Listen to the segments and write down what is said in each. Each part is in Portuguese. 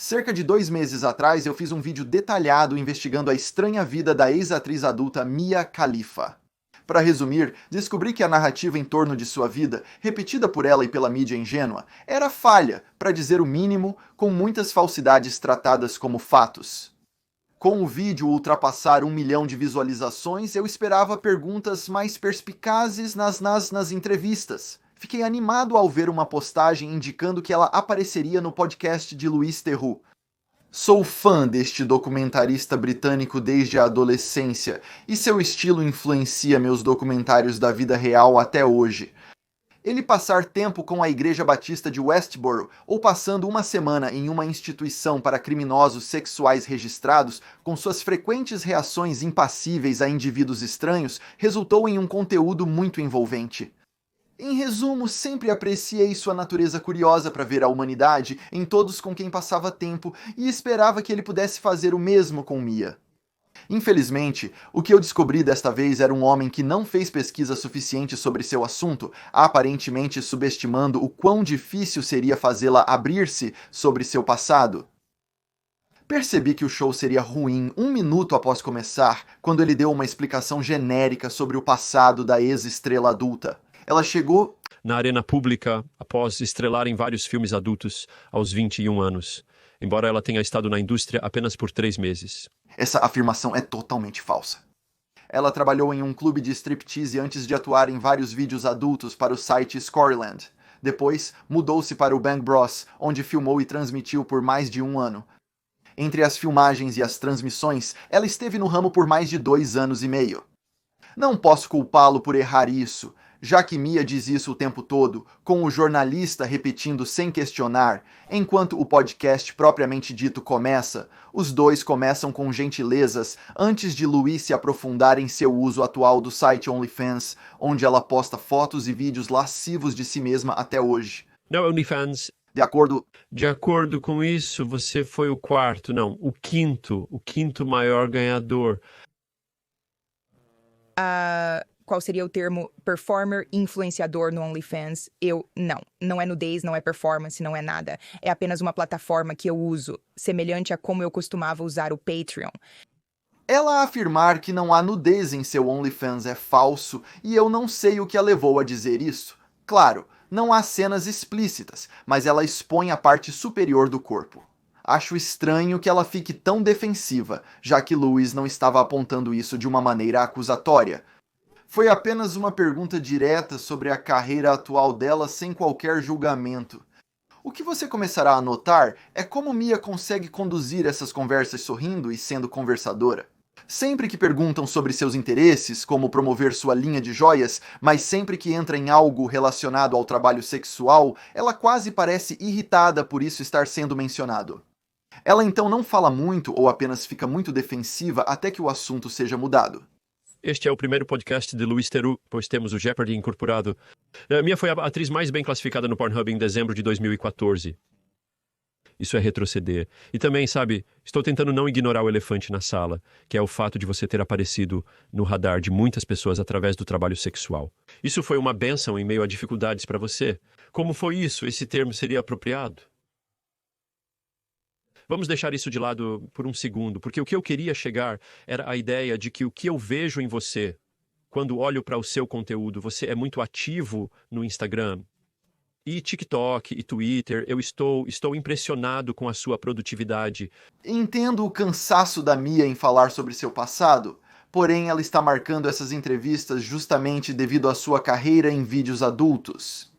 Cerca de 2 meses atrás, eu fiz um vídeo detalhado investigando a estranha vida da ex-atriz adulta Mia Khalifa. Para resumir, descobri que a narrativa em torno de sua vida, repetida por ela e pela mídia ingênua, era falha, para dizer o mínimo, com muitas falsidades tratadas como fatos. Com o vídeo ultrapassar 1 milhão de visualizações, eu esperava perguntas mais perspicazes nas entrevistas. Fiquei animado ao ver uma postagem indicando que ela apareceria no podcast de Louis Theroux. Sou fã deste documentarista britânico desde a adolescência, e seu estilo influencia meus documentários da vida real até hoje. Ele passar tempo com a Igreja Batista de Westboro ou passando uma semana em uma instituição para criminosos sexuais registrados, com suas frequentes reações impassíveis a indivíduos estranhos, resultou em um conteúdo muito envolvente. Em resumo, sempre apreciei sua natureza curiosa para ver a humanidade em todos com quem passava tempo e esperava que ele pudesse fazer o mesmo com Mia. Infelizmente, o que eu descobri desta vez era um homem que não fez pesquisa suficiente sobre seu assunto, aparentemente subestimando o quão difícil seria fazê-la abrir-se sobre seu passado. Percebi que o show seria ruim 1 minuto após começar, quando ele deu uma explicação genérica sobre o passado da ex-estrela adulta. Ela chegou na arena pública após estrelar em vários filmes adultos aos 21 anos, embora ela tenha estado na indústria apenas por 3 meses. Essa afirmação é totalmente falsa. Ela trabalhou em um clube de striptease antes de atuar em vários vídeos adultos para o site Scoreland. Depois, mudou-se para o Bang Bros, onde filmou e transmitiu por mais de 1 ano. Entre as filmagens e as transmissões, ela esteve no ramo por mais de 2 anos e meio. Não posso culpá-lo por errar isso, já que Mia diz isso o tempo todo, com o jornalista repetindo sem questionar, enquanto o podcast propriamente dito começa, os dois começam com gentilezas antes de Louis se aprofundar em seu uso atual do site OnlyFans, onde ela posta fotos e vídeos lascivos de si mesma até hoje. Não, OnlyFans. De acordo com isso, você foi o quinto maior ganhador. Qual seria o termo performer influenciador no OnlyFans? Não é nudez, não é performance, não é nada. É apenas uma plataforma que eu uso, semelhante a como eu costumava usar o Patreon. Ela afirmar que não há nudez em seu OnlyFans é falso, e eu não sei o que a levou a dizer isso. Claro, não há cenas explícitas, mas ela expõe a parte superior do corpo. Acho estranho que ela fique tão defensiva, já que Louis não estava apontando isso de uma maneira acusatória. Foi apenas uma pergunta direta sobre a carreira atual dela sem qualquer julgamento. O que você começará a notar é como Mia consegue conduzir essas conversas sorrindo e sendo conversadora. Sempre que perguntam sobre seus interesses, como promover sua linha de joias, mas sempre que entra em algo relacionado ao trabalho sexual, ela quase parece irritada por isso estar sendo mencionado. Ela então não fala muito ou apenas fica muito defensiva até que o assunto seja mudado. Este é o primeiro podcast de Louis Theroux, pois temos o Jeopardy incorporado. Mia foi a atriz mais bem classificada no Pornhub em dezembro de 2014. Isso é retroceder. E também, sabe, estou tentando não ignorar o elefante na sala, que é o fato de você ter aparecido no radar de muitas pessoas através do trabalho sexual. Isso foi uma bênção em meio a dificuldades para você? Como foi isso? Esse termo seria apropriado? Vamos deixar isso de lado por um segundo, porque o que eu queria chegar era a ideia de que o que eu vejo em você, quando olho para o seu conteúdo, você é muito ativo no Instagram, e TikTok, e Twitter, eu estou impressionado com a sua produtividade. Entendo o cansaço da Mia em falar sobre seu passado, porém ela está marcando essas entrevistas justamente devido à sua carreira em vídeos adultos.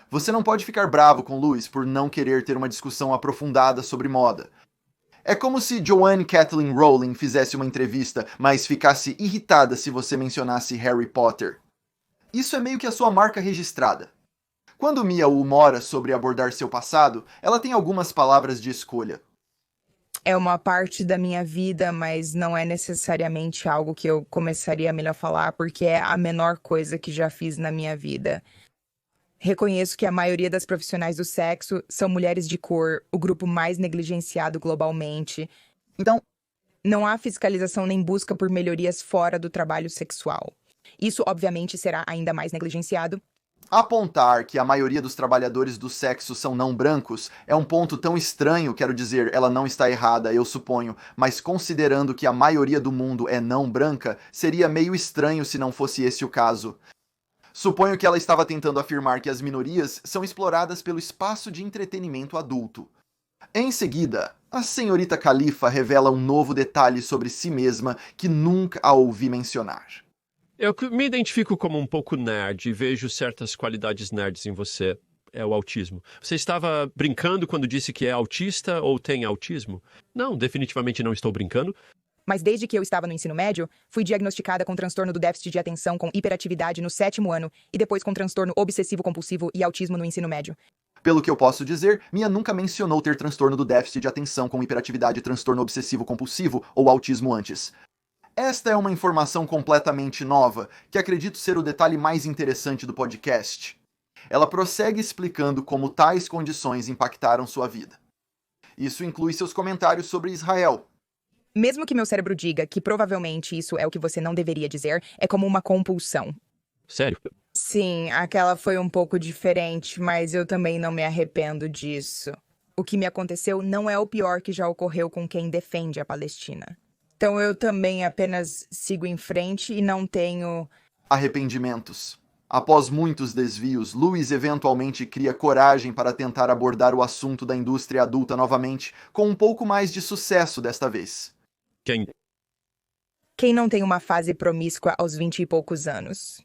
Você não pode ficar bravo com Louis por não querer ter uma discussão aprofundada sobre moda. É como se Joanne Kathleen Rowling fizesse uma entrevista, mas ficasse irritada se você mencionasse Harry Potter. Isso é meio que a sua marca registrada. Quando Mia o humora sobre abordar seu passado, ela tem algumas palavras de escolha. É uma parte da minha vida, mas não é necessariamente algo que eu começaria a melhor falar, porque é a menor coisa que já fiz na minha vida. Reconheço que a maioria das profissionais do sexo são mulheres de cor, o grupo mais negligenciado globalmente. Então, não há fiscalização nem busca por melhorias fora do trabalho sexual. Isso, obviamente, será ainda mais negligenciado Apontar que a maioria dos trabalhadores do sexo são não brancos é um ponto tão estranho, quero dizer, ela não está errada, eu suponho, mas considerando que a maioria do mundo é não branca, seria meio estranho se não fosse esse o caso. Suponho que ela estava tentando afirmar que as minorias são exploradas pelo espaço de entretenimento adulto. Em seguida, a senhorita Khalifa revela um novo detalhe sobre si mesma que nunca a ouvi mencionar. Eu me identifico como um pouco nerd e vejo certas qualidades nerds em você. É o autismo. Você estava brincando quando disse que é autista ou tem autismo? Não, definitivamente não estou brincando. Mas desde que eu estava no ensino médio, fui diagnosticada com transtorno do déficit de atenção com hiperatividade no 7º ano e depois com transtorno obsessivo-compulsivo e autismo no ensino médio. Pelo que eu posso dizer, Mia nunca mencionou ter transtorno do déficit de atenção com hiperatividade, transtorno obsessivo-compulsivo ou autismo antes. Esta é uma informação completamente nova, que acredito ser o detalhe mais interessante do podcast. Ela prossegue explicando como tais condições impactaram sua vida. Isso inclui seus comentários sobre Israel. Mesmo que meu cérebro diga que provavelmente isso é o que você não deveria dizer, é como uma compulsão. Sério? Sim, aquela foi um pouco diferente, mas eu também não me arrependo disso. O que me aconteceu não é o pior que já ocorreu com quem defende a Palestina. Então eu também apenas sigo em frente e não tenho arrependimentos. Após muitos desvios, Lewis eventualmente cria coragem para tentar abordar o assunto da indústria adulta novamente, com um pouco mais de sucesso desta vez. Quem não tem uma fase promíscua aos 20 e poucos anos?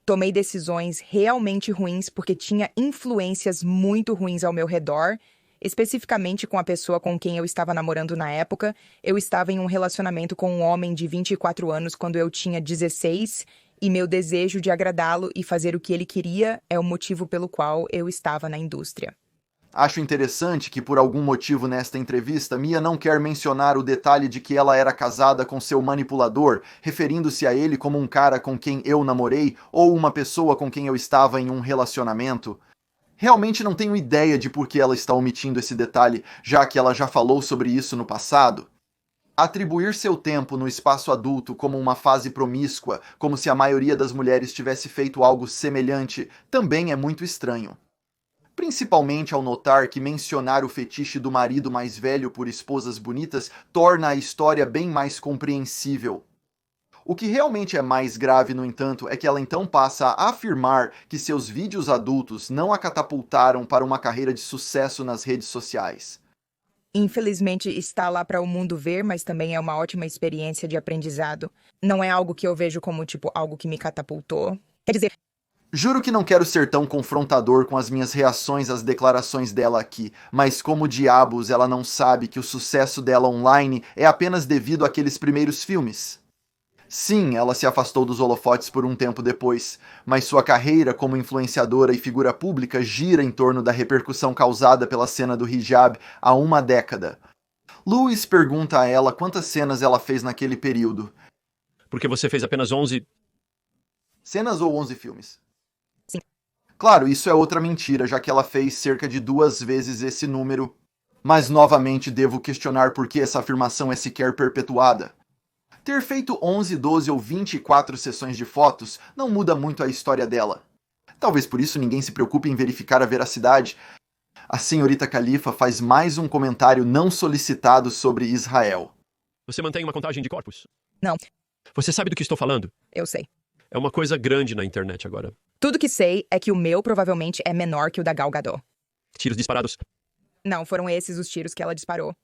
Tomei decisões realmente ruins porque tinha influências muito ruins ao meu redor. Especificamente com a pessoa com quem eu estava namorando na época, eu estava em um relacionamento com um homem de 24 anos quando eu tinha 16, e meu desejo de agradá-lo e fazer o que ele queria é o motivo pelo qual eu estava na indústria. Acho interessante que, por algum motivo nesta entrevista, Mia não quer mencionar o detalhe de que ela era casada com seu manipulador, referindo-se a ele como um cara com quem eu namorei ou uma pessoa com quem eu estava em um relacionamento. Realmente não tenho ideia de por que ela está omitindo esse detalhe, já que ela já falou sobre isso no passado. Atribuir seu tempo no espaço adulto como uma fase promíscua, como se a maioria das mulheres tivesse feito algo semelhante, também é muito estranho. Principalmente ao notar que mencionar o fetiche do marido mais velho por esposas bonitas torna a história bem mais compreensível. O que realmente é mais grave, no entanto, é que ela então passa a afirmar que seus vídeos adultos não a catapultaram para uma carreira de sucesso nas redes sociais. Infelizmente está lá para o mundo ver, mas também é uma ótima experiência de aprendizado. Não é algo que eu vejo como, algo que me catapultou. Quer dizer, juro que não quero ser tão confrontador com as minhas reações às declarações dela aqui, mas como diabos ela não sabe que o sucesso dela online é apenas devido àqueles primeiros filmes? Sim, ela se afastou dos holofotes por um tempo depois, mas sua carreira como influenciadora e figura pública gira em torno da repercussão causada pela cena do hijab há uma década. Lewis pergunta a ela quantas cenas ela fez naquele período. Porque você fez apenas 11... cenas ou 11 filmes? Sim. Claro, isso é outra mentira, já que ela fez cerca de 2 vezes esse número. Mas novamente devo questionar por que essa afirmação é sequer perpetuada. Ter feito 11, 12 ou 24 sessões de fotos não muda muito a história dela. Talvez por isso ninguém se preocupe em verificar a veracidade. A senhorita Khalifa faz mais um comentário não solicitado sobre Israel. Você mantém uma contagem de corpos? Não. Você sabe do que estou falando? Eu sei. É uma coisa grande na internet agora. Tudo que sei é que o meu provavelmente é menor que o da Gal Gadot. Tiros disparados? Não, foram esses os tiros que ela disparou.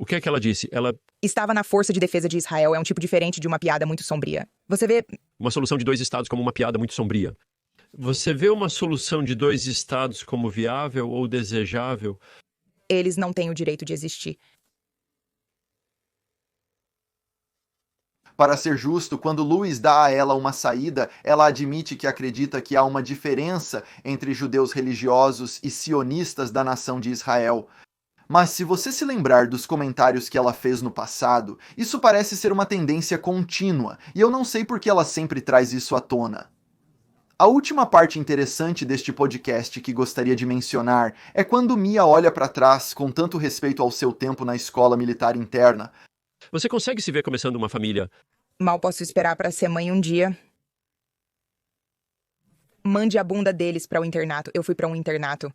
O que é que ela disse? Ela... estava na Força de Defesa de Israel, é um tipo diferente de uma piada muito sombria. Você vê... uma solução de 2 estados como uma piada muito sombria. Você vê uma solução de 2 estados como viável ou desejável? Eles não têm o direito de existir. Para ser justo, quando Lewis dá a ela uma saída, ela admite que acredita que há uma diferença entre judeus religiosos e sionistas da nação de Israel. Mas se você se lembrar dos comentários que ela fez no passado, isso parece ser uma tendência contínua, e eu não sei por que ela sempre traz isso à tona. A última parte interessante deste podcast que gostaria de mencionar é quando Mia olha para trás com tanto respeito ao seu tempo na escola militar interna. Você consegue se ver começando uma família? Mal posso esperar para ser mãe um dia. Mande a bunda deles pra o internato. Eu fui pra um internato.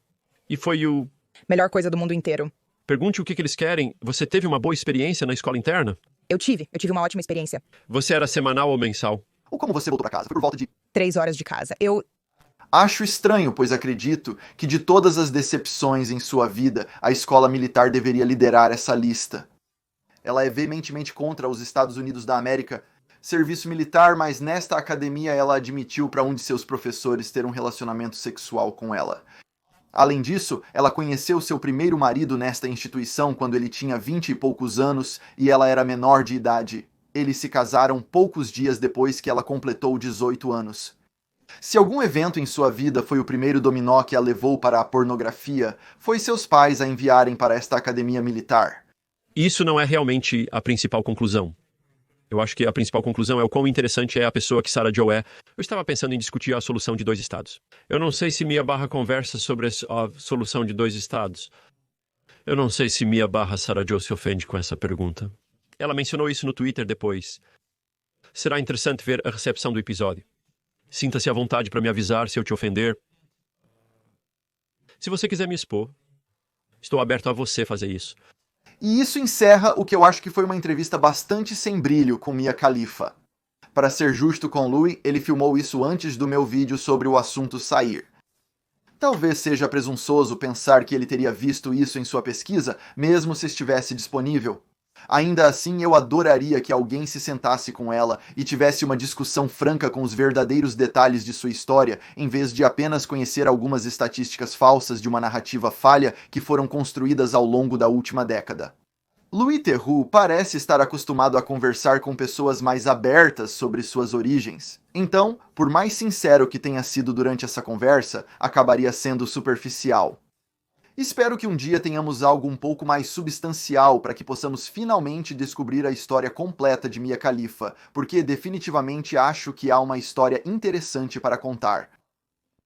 E foi o... Melhor coisa do mundo inteiro. Pergunte o que eles querem. Você teve uma boa experiência na escola interna? Eu tive uma ótima experiência. Você era semanal ou mensal? Ou como você voltou para casa? Foi por volta de 3 horas de casa. Acho estranho, pois acredito que de todas as decepções em sua vida, a escola militar deveria liderar essa lista. Ela é veementemente contra os Estados Unidos da América, serviço militar, mas nesta academia ela admitiu para um de seus professores ter um relacionamento sexual com ela. Além disso, ela conheceu seu primeiro marido nesta instituição quando ele tinha 20 e poucos anos e ela era menor de idade. Eles se casaram poucos dias depois que ela completou 18 anos. Se algum evento em sua vida foi o primeiro dominó que a levou para a pornografia, foi seus pais a enviarem para esta academia militar. Isso não é realmente a principal conclusão. Eu acho que a principal conclusão é o quão interessante é a pessoa que Sarah Joe é. Eu estava pensando em discutir a solução de 2 estados. Eu não sei se Mia Barra conversa sobre a solução de 2 estados. Eu não sei se Mia Barra Sarah Joe se ofende com essa pergunta. Ela mencionou isso no Twitter depois. Será interessante ver a recepção do episódio. Sinta-se à vontade para me avisar se eu te ofender. Se você quiser me expor, estou aberto a você fazer isso. E isso encerra o que eu acho que foi uma entrevista bastante sem brilho com Mia Khalifa. Para ser justo com Louis, ele filmou isso antes do meu vídeo sobre o assunto sair. Talvez seja presunçoso pensar que ele teria visto isso em sua pesquisa, mesmo se estivesse disponível. Ainda assim, eu adoraria que alguém se sentasse com ela e tivesse uma discussão franca com os verdadeiros detalhes de sua história, em vez de apenas conhecer algumas estatísticas falsas de uma narrativa falha que foram construídas ao longo da última década. Louis Theroux parece estar acostumado a conversar com pessoas mais abertas sobre suas origens. Então, por mais sincero que tenha sido durante essa conversa, acabaria sendo superficial. Espero que um dia tenhamos algo um pouco mais substancial para que possamos finalmente descobrir a história completa de Mia Khalifa, porque definitivamente acho que há uma história interessante para contar.